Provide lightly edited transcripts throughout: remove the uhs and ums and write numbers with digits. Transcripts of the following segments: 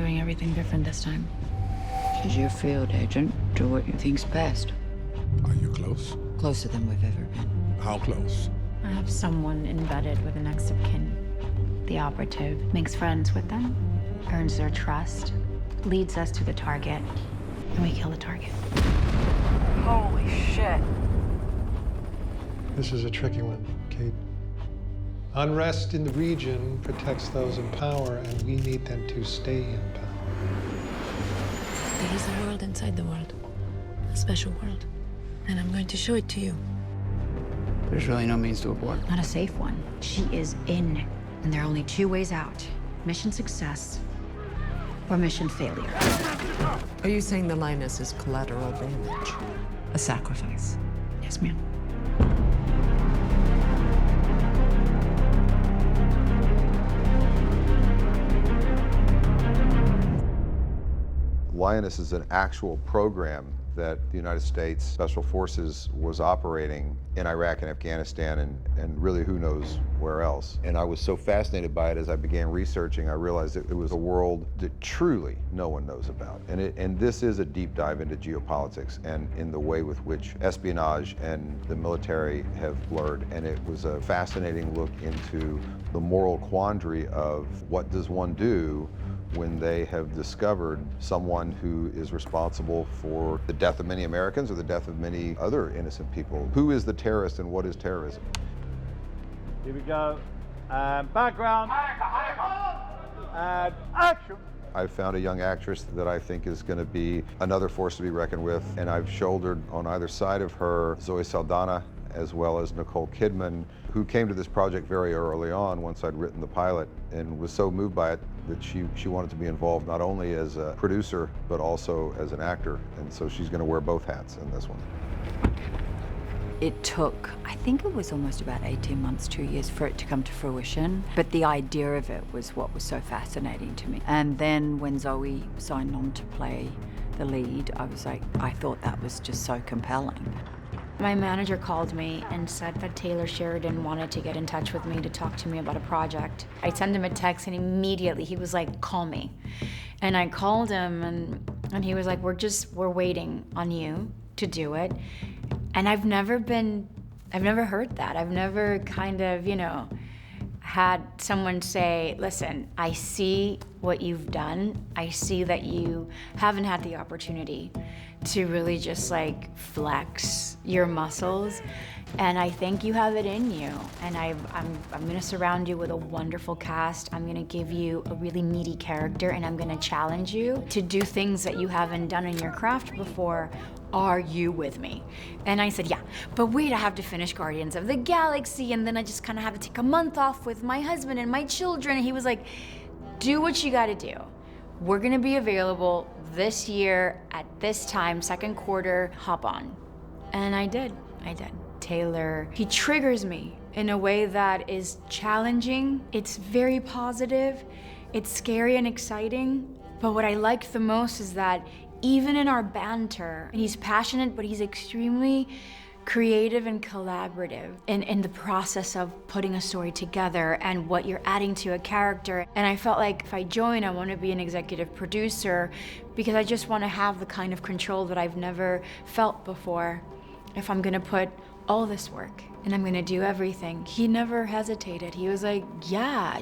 doing everything different this time. She's your field agent. Do what you think's best. Are you close? Closer than we've ever been. How close? I have someone embedded with the next of kin. The operative makes friends with them, earns their trust, leads us to the target, and we kill the target. Holy shit. This is a tricky one, Kate. Unrest in the region protects those in power, and we need them to stay in power. There is a world inside the world, a special world, and I'm going to show it to you. There's really no means to abort. Not a safe one. She is in, and there are only two ways out. Mission success or mission failure. Are you saying the Lioness is collateral damage? A sacrifice? Yes, ma'am. Lioness is an actual program that the United States Special Forces was operating in Iraq and Afghanistan and really who knows where else. And I was so fascinated by it as I began researching, I realized that it was a world that truly no one knows about. And this is a deep dive into geopolitics and in the way with which espionage and the military have blurred. And it was a fascinating look into the moral quandary of what does one do when they have discovered someone who is responsible for the death of many Americans or the death of many other innocent people. Who is the terrorist and what is terrorism? Here we go. Background. And action. I've found a young actress that I think is going to be another force to be reckoned with, and I've shouldered on either side of her Zoe Saldaña as well as Nicole Kidman, who came to this project very early on once I'd written the pilot and was so moved by it that she wanted to be involved not only as a producer but also as an actor, and so she's going to wear both hats in this one. It took, I think it was almost about 18 months, 2 years for it to come to fruition. But the idea of it was what was so fascinating to me. And then when Zoe signed on to play the lead, I was like, I thought that was just so compelling. My manager called me and said that Taylor Sheridan wanted to get in touch with me to talk to me about a project. I sent him a text and immediately he was like, call me. And I called him and he was like, we're waiting on you to do it. And I've never heard that. I've never kind of, had someone say, listen, I see what you've done. I see that you haven't had the opportunity to really just like flex your muscles. And I think you have it in you. And I'm gonna surround you with a wonderful cast. I'm gonna give you a really meaty character and I'm gonna challenge you to do things that you haven't done in your craft before. Are you with me? And I said, yeah, but wait, I have to finish Guardians of the Galaxy and then I just kind of have to take a month off with my husband and my children. And he was like, do what you gotta do. We're gonna be available this year at this time, second quarter, hop on. And I did. Taylor, he triggers me in a way that is challenging. It's very positive. It's scary and exciting. But what I liked the most is that even in our banter, he's passionate, but he's extremely creative and collaborative in the process of putting a story together and what you're adding to a character. And I felt like if I join, I want to be an executive producer because I just want to have the kind of control that I've never felt before. If I'm gonna put all this work and I'm gonna do everything. He never hesitated. He was like, yeah,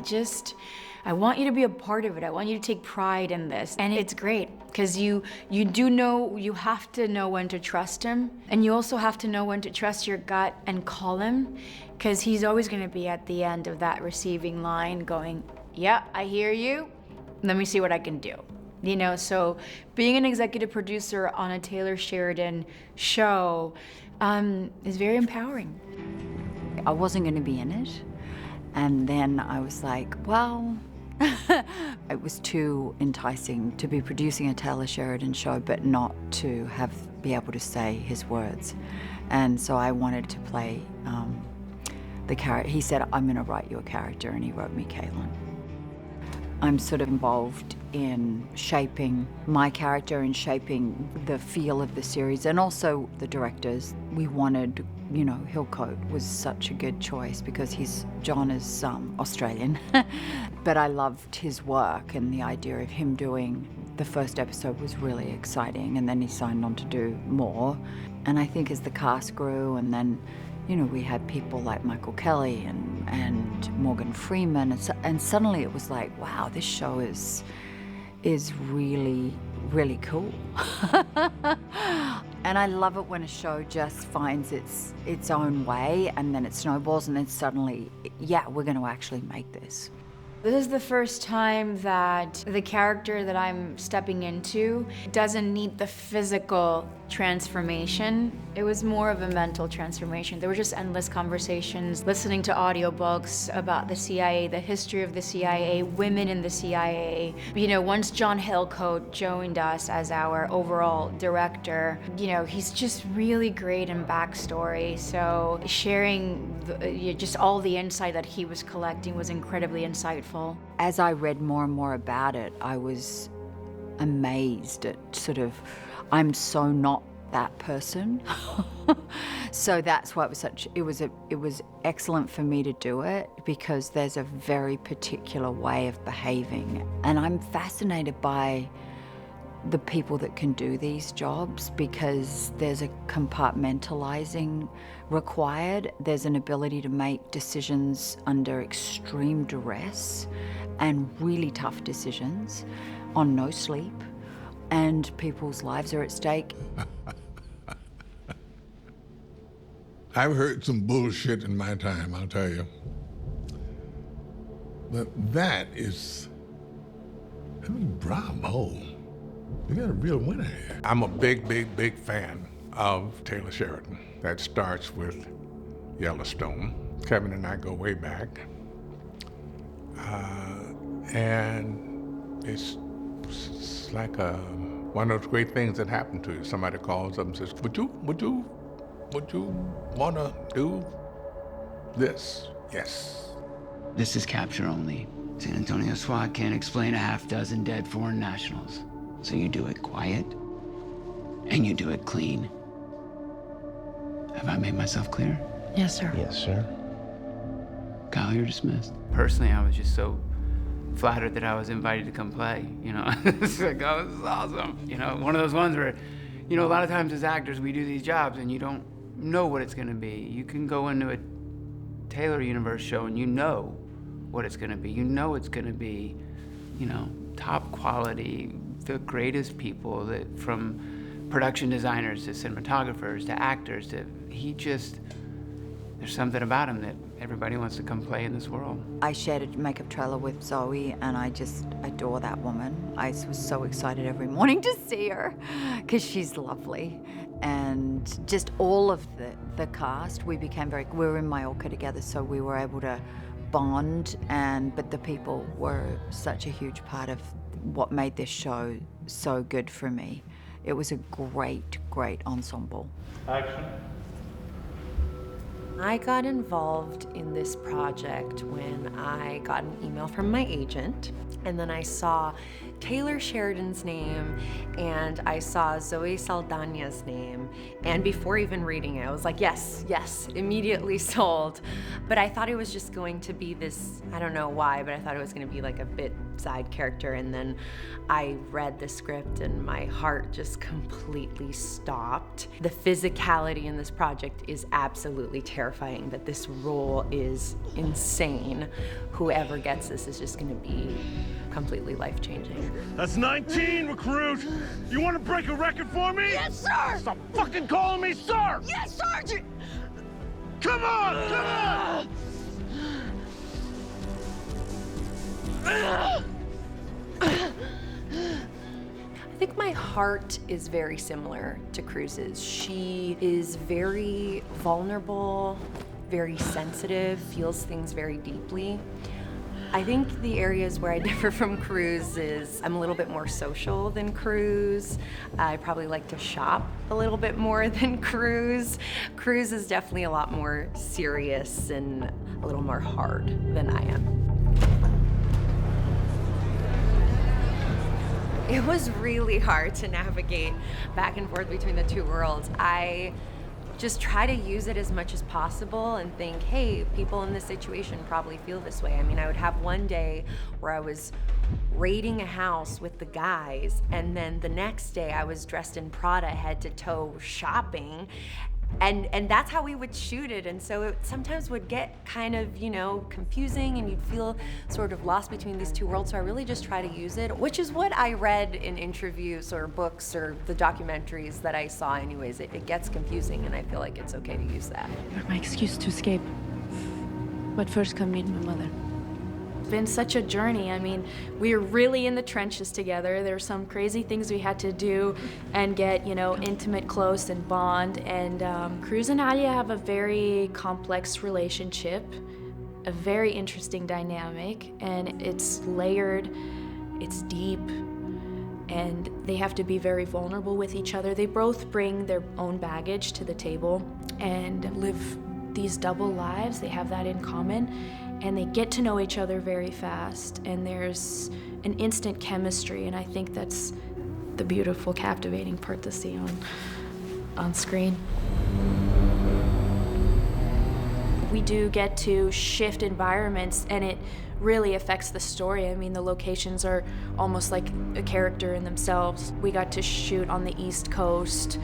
I want you to be a part of it. I want you to take pride in this. And it's great, because you do know, you have to know when to trust him. And you also have to know when to trust your gut and call him, because he's always gonna be at the end of that receiving line going, yeah, I hear you. Let me see what I can do. So being an executive producer on a Taylor Sheridan show is very empowering. I wasn't going to be in it. And then I was like, well, it was too enticing to be producing a Taylor Sheridan show, but not to be able to say his words. And so I wanted to play the character. He said, I'm going to write you a character, and he wrote me Caitlin. I'm sort of involved in shaping my character and shaping the feel of the series, and also the directors. We wanted, you know, Hillcoat was such a good choice because John is Australian, but I loved his work, and the idea of him doing the first episode was really exciting, and then he signed on to do more. And I think as the cast grew, and then, you know, we had people like Michael Kelly and Morgan Freeman, and suddenly it was like, wow, this show is really, really cool. And I love it when a show just finds its own way, and then it snowballs, and then suddenly, yeah, we're going to actually make this. This is the first time that the character that I'm stepping into doesn't need the physical transformation. It was more of a mental transformation. There were just endless conversations, listening to audiobooks about the CIA, the history of the CIA, women in the CIA. You know, once John Hillcoat joined us as our overall director, you know, he's just really great in backstory. So sharing just all the insight that he was collecting was incredibly insightful. As I read more and more about it, I was amazed at I'm so not that person. So that's why it was excellent for me to do it, because there's a very particular way of behaving. And I'm fascinated by the people that can do these jobs, because there's a compartmentalizing required. There's an ability to make decisions under extreme duress and really tough decisions on no sleep, and people's lives are at stake. I've heard some bullshit in my time, I'll tell you. But that is, I mean, bravo. You got a real winner here. I'm a big fan of Taylor Sheridan. That starts with Yellowstone. Kevin and I go way back. And it's like one of those great things that happen to you. Somebody calls up and says, would you want to do this? Yes. This is capture only. San Antonio SWAT can't explain a half dozen dead foreign nationals. So you do it quiet, and you do it clean. Have I made myself clear? Yes, sir. Yes, sir. Kyle, you're dismissed. Personally, I was just so flattered that I was invited to come play, you know? It's like, oh, this is awesome. You know, one of those ones where, you know, a lot of times as actors, we do these jobs and you don't know what it's gonna be. You can go into a Taylor Universe show and you know what it's gonna be. You know it's gonna be, you know, top quality, the greatest people, that from production designers to cinematographers to actors to, there's something about him that everybody wants to come play in this world. I shared a makeup trailer with Zoe, and I just adore that woman. I was so excited every morning to see her, because she's lovely. And just all of the cast, we were in Mallorca together, so we were able to bond, but the people were such a huge part of what made this show so good for me. It was a great ensemble. Action. I got involved in this project when I got an email from my agent, and then I saw Taylor Sheridan's name, and I saw Zoe Saldaña's name, and before even reading it, I was like, yes, immediately sold. But I thought it was just going to be this, I don't know why, but I thought it was going to be like a bit side character, and then I read the script and my heart just completely stopped. The physicality in this project is absolutely terrifying, but this role is insane. Whoever gets this is just going to be completely life-changing. That's 19, recruit! You want to break a record for me? Yes, sir! Stop fucking calling me sir! Yes, Sergeant! Come on, come on! I think my heart is very similar to Cruz's. She is very vulnerable, very sensitive, feels things very deeply. I think the areas where I differ from Cruz is I'm a little bit more social than Cruz. I probably like to shop a little bit more than Cruz. Cruz is definitely a lot more serious and a little more hard than I am. It was really hard to navigate back and forth between the two worlds. I just try to use it as much as possible and think, hey, people in this situation probably feel this way. I mean, I would have one day where I was raiding a house with the guys, and then the next day I was dressed in Prada head to toe shopping. And that's how we would shoot it. And so it sometimes would get kind of, you know, confusing, and you'd feel sort of lost between these two worlds. So I really just try to use it, which is what I read in interviews or books or the documentaries that I saw anyways. It gets confusing, and I feel like it's okay to use that. You're my excuse to escape. But first come meet my mother. It's been such a journey. I mean, we were really in the trenches together. There were some crazy things we had to do and get, you know, intimate, close, and bond. And Cruz and Alia have a very complex relationship, a very interesting dynamic, and it's layered, it's deep, and they have to be very vulnerable with each other. They both bring their own baggage to the table and live these double lives. They have that in common. And they get to know each other very fast, and there's an instant chemistry, and I think that's the beautiful, captivating part to see on screen. We do get to shift environments, and it really affects the story. I mean, the locations are almost like a character in themselves. We got to shoot on the East Coast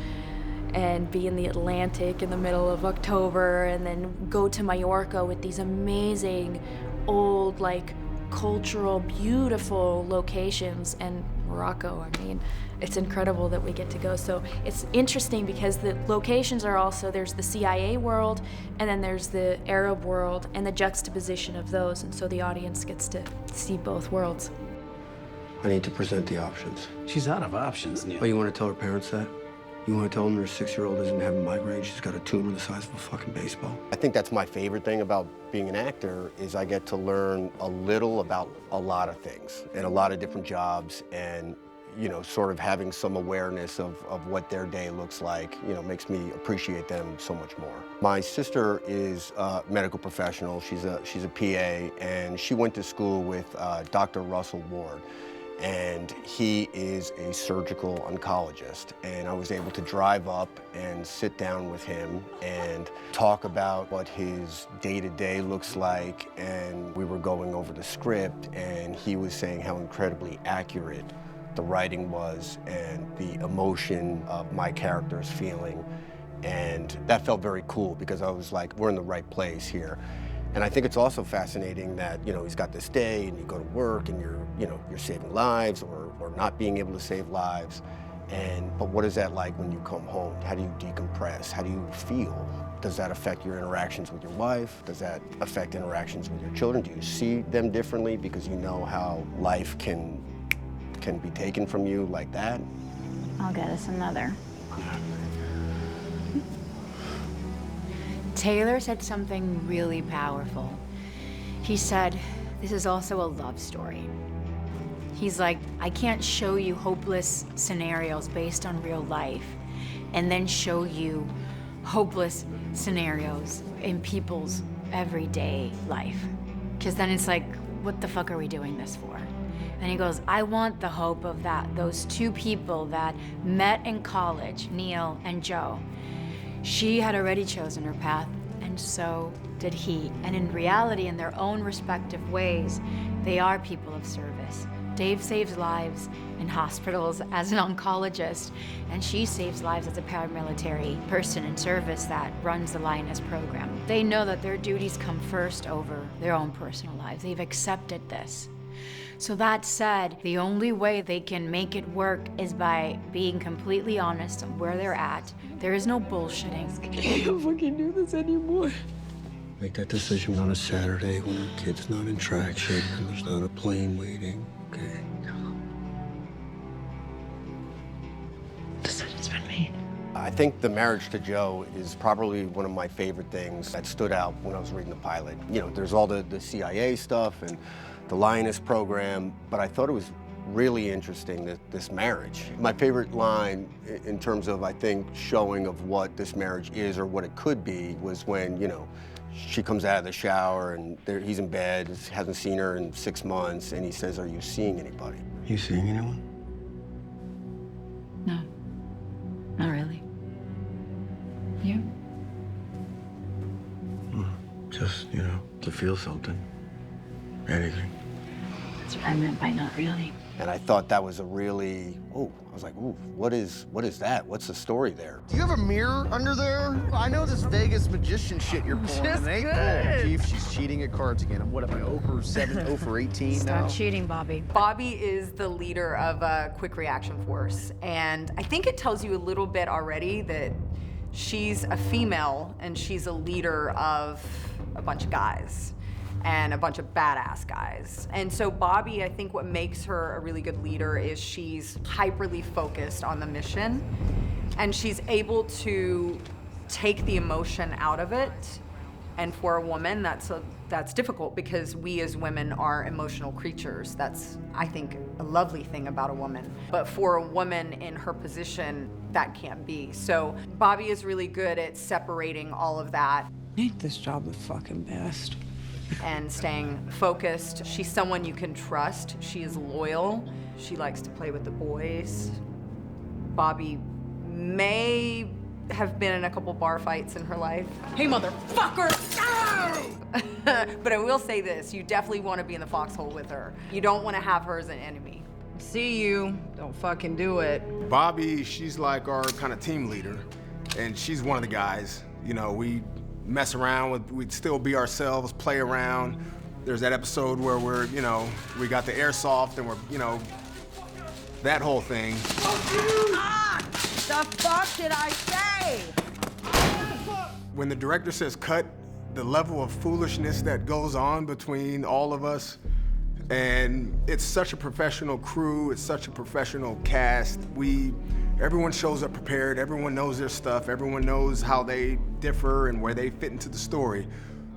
and be in the Atlantic in the middle of October, and then go to Mallorca with these amazing, old, like, cultural, beautiful locations, and Morocco. I mean, it's incredible that we get to go. So it's interesting because the locations are also, there's the CIA world, and then there's the Arab world, and the juxtaposition of those, and so the audience gets to see both worlds. I need to present the options. She's out of options, Neal. Oh, you want to tell her parents that? You want to tell them their 6-year-old isn't having migraine, she's got a tumor the size of a fucking baseball? I think that's my favorite thing about being an actor, is I get to learn a little about a lot of things and a lot of different jobs, and, you know, sort of having some awareness of what their day looks like, you know, makes me appreciate them so much more. My sister is a medical professional. She's a PA, and she went to school with Dr. Russell Ward. And he is a surgical oncologist. And I was able to drive up and sit down with him and talk about what his day-to-day looks like. And we were going over the script, and he was saying how incredibly accurate the writing was and the emotion of my character's feeling. And that felt very cool, because I was like, we're in the right place here. And I think it's also fascinating that, you know, he's got this day, and you go to work, and you're saving lives or not being able to save lives. But what is that like when you come home? How do you decompress? How do you feel? Does that affect your interactions with your wife? Does that affect interactions with your children? Do you see them differently because you know how life can be taken from you like that? I'll get us another. Taylor said something really powerful. He said, this is also a love story. He's like, I can't show you hopeless scenarios based on real life and then show you hopeless scenarios in people's everyday life. Because then it's like, what the fuck are we doing this for? And he goes, I want the hope of those two people that met in college, Neal and Joe. She had already chosen her path, and so did he. And in reality, in their own respective ways, they are people of service. Dave saves lives in hospitals as an oncologist, and she saves lives as a paramilitary person in service that runs the Lioness program. They know that their duties come first over their own personal lives. They've accepted this. So that said, the only way they can make it work is by being completely honest on where they're at. There is no bullshitting. I can't fucking do this anymore. Make that decision on a Saturday when the kid's not in track shape and there's not a plane waiting, okay? Decision's been made. I think the marriage to Joe is probably one of my favorite things that stood out when I was reading the pilot. You know, there's all the CIA stuff and the Lioness program, but I thought it was really interesting, this marriage. My favorite line in terms of, I think, showing of what this marriage is or what it could be was when, you know, she comes out of the shower and he's in bed, hasn't seen her in 6 months, and he says, are you seeing anybody? You seeing anyone? Not really. You? Just, to feel something. Anything. That's what I meant by not really. And I thought that was a really, I was like, what is that? What's the story there? Do you have a mirror under there? I know this Vegas magician shit you're pulling. Just and they good. Chief, she's cheating at cards again. What am I, 0 for 7, 0 for 18 now? Stop cheating, Bobby. Bobby is the leader of a quick reaction force, and I think it tells you a little bit already that she's a female and she's a leader of a bunch of guys and a bunch of badass guys. And so Bobby, I think what makes her a really good leader is she's hyperly focused on the mission, and she's able to take the emotion out of it. And for a woman, that's difficult because we as women are emotional creatures. That's, I think, a lovely thing about a woman. But for a woman in her position, that can't be. So Bobby is really good at separating all of that. Ain't this job the fucking best? And staying focused. She's someone you can trust. She is loyal. She likes to play with the boys. Bobby may have been in a couple bar fights in her life. Hey, motherfucker! But I will say this, you definitely want to be in the foxhole with her. You don't want to have her as an enemy. See you. Don't fucking do it. Bobby, she's like our kind of team leader, and she's one of the guys. We mess around, we'd still be ourselves, play around. There's that episode where we're, we got the airsoft and we're, that whole thing. The fuck did I say? When the director says cut, the level of foolishness that goes on between all of us, and it's such a professional crew, it's such a professional cast. Everyone shows up prepared, everyone knows their stuff, everyone knows how they differ and where they fit into the story,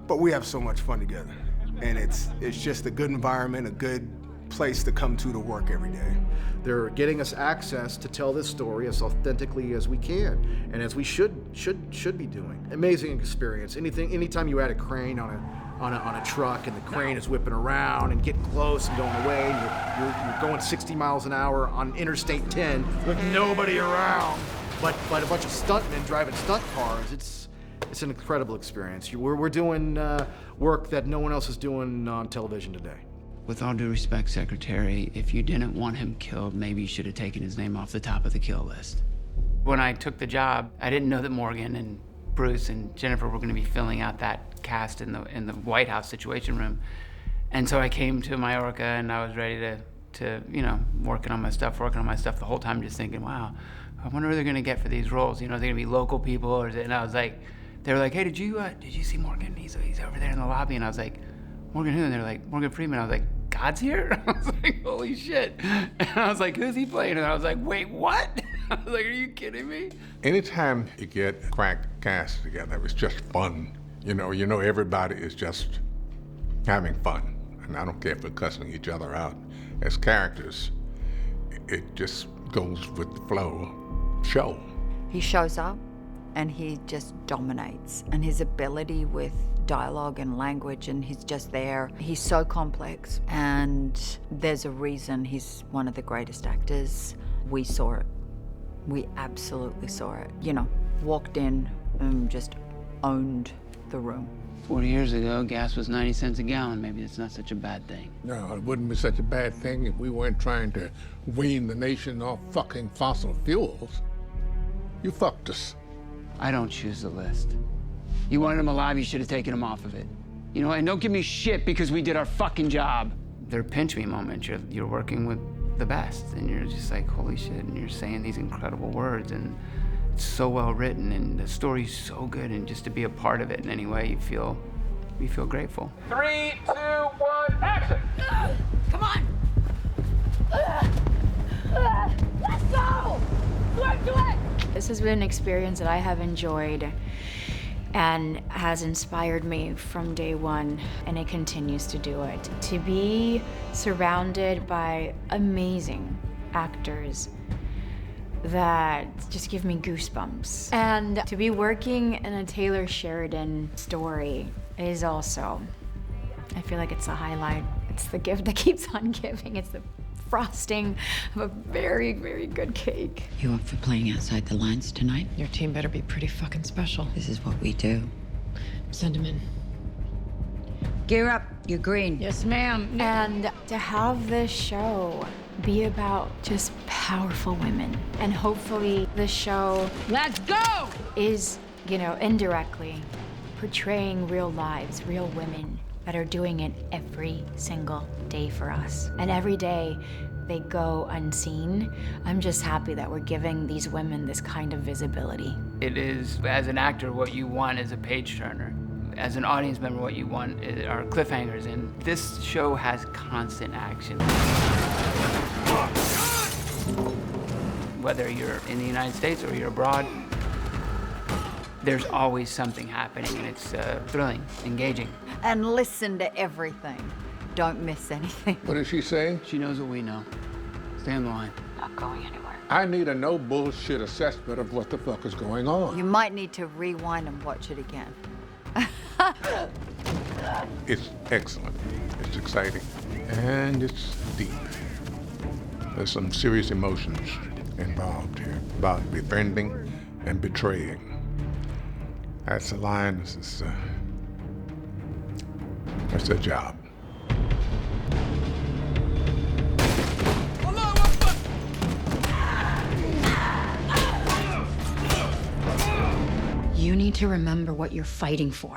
but we have so much fun together. And it's just a good environment, a good place to come to work every day. They're getting us access to tell this story as authentically as we can, and as we should be doing. Amazing experience. Anytime you add a crane on a truck and the crane is whipping around and getting close and going away, and you're going 60 miles an hour on Interstate 10 with nobody around, but a bunch of stuntmen driving stunt cars. It's an incredible experience. We're doing work that no one else is doing on television today. With all due respect, Secretary, if you didn't want him killed, maybe you should have taken his name off the top of the kill list. When I took the job, I didn't know that Morgan and Bruce and Jennifer were going to be filling out that cast in the White House Situation Room. And so I came to Majorca and I was ready to working on my stuff the whole time, just thinking, wow, I wonder who they're going to get for these roles. They're going to be local people, or and I was like, they were like, hey, did you see Morgan? He's over there in the lobby. And I was like, Morgan who? And they're like, Morgan Freeman. I was like, God's here? I was like, holy shit. And I was like, who's he playing? And I was like, wait, what? I was like, are you kidding me? Anytime you get cracked cast together, it's just fun. Everybody is just having fun. And I don't care if we're cussing each other out. As characters, it just goes with the flow. Show. He shows up and he just dominates. And his ability with dialogue and language, and he's just there. He's so complex, and there's a reason he's one of the greatest actors. We saw it. We absolutely saw it. Walked in and just owned the room. 40 years ago, gas was 90 cents a gallon. Maybe it's not such a bad thing. No, it wouldn't be such a bad thing if we weren't trying to wean the nation off fucking fossil fuels. You fucked us. I don't choose the list. You wanted him alive, you should have taken him off of it. And don't give me shit because we did our fucking job. They're pinch me moments. You're working with the best, and you're just like, holy shit, and you're saying these incredible words, and it's so well written, and the story's so good, and just to be a part of it in any way, you feel grateful. 3, 2, 1, action! Come on! Let's go! Let's do it! This has been an experience that I have enjoyed and has inspired me from day one, and it continues to do it. To be surrounded by amazing actors that just give me goosebumps. And to be working in a Taylor Sheridan story is also, I feel like it's a highlight. It's the gift that keeps on giving. It's the frosting of a very, very good cake. You up for playing outside the lines tonight? Your team better be pretty fucking special. This is what we do. Send him in. Gear up, you're green. Yes, ma'am. And to have this show be about just powerful women. And hopefully the show Let's go! is, indirectly portraying real lives, real women that are doing it every single day for us. And every day they go unseen. I'm just happy that we're giving these women this kind of visibility. It is, as an actor, what you want is a page turner. As an audience member, what you want are cliffhangers, and this show has constant action. Whether you're in the United States or you're abroad, there's always something happening, and it's thrilling, engaging. And listen to everything. Don't miss anything. What is she saying? She knows what we know. Stay on the line. Not going anywhere. I need a no bullshit assessment of what the fuck is going on. You might need to rewind and watch it again. It's excellent. It's exciting. And it's deep. There's some serious emotions involved here about befriending and betraying. That's the Lionesses. That's their job. You need to remember what you're fighting for.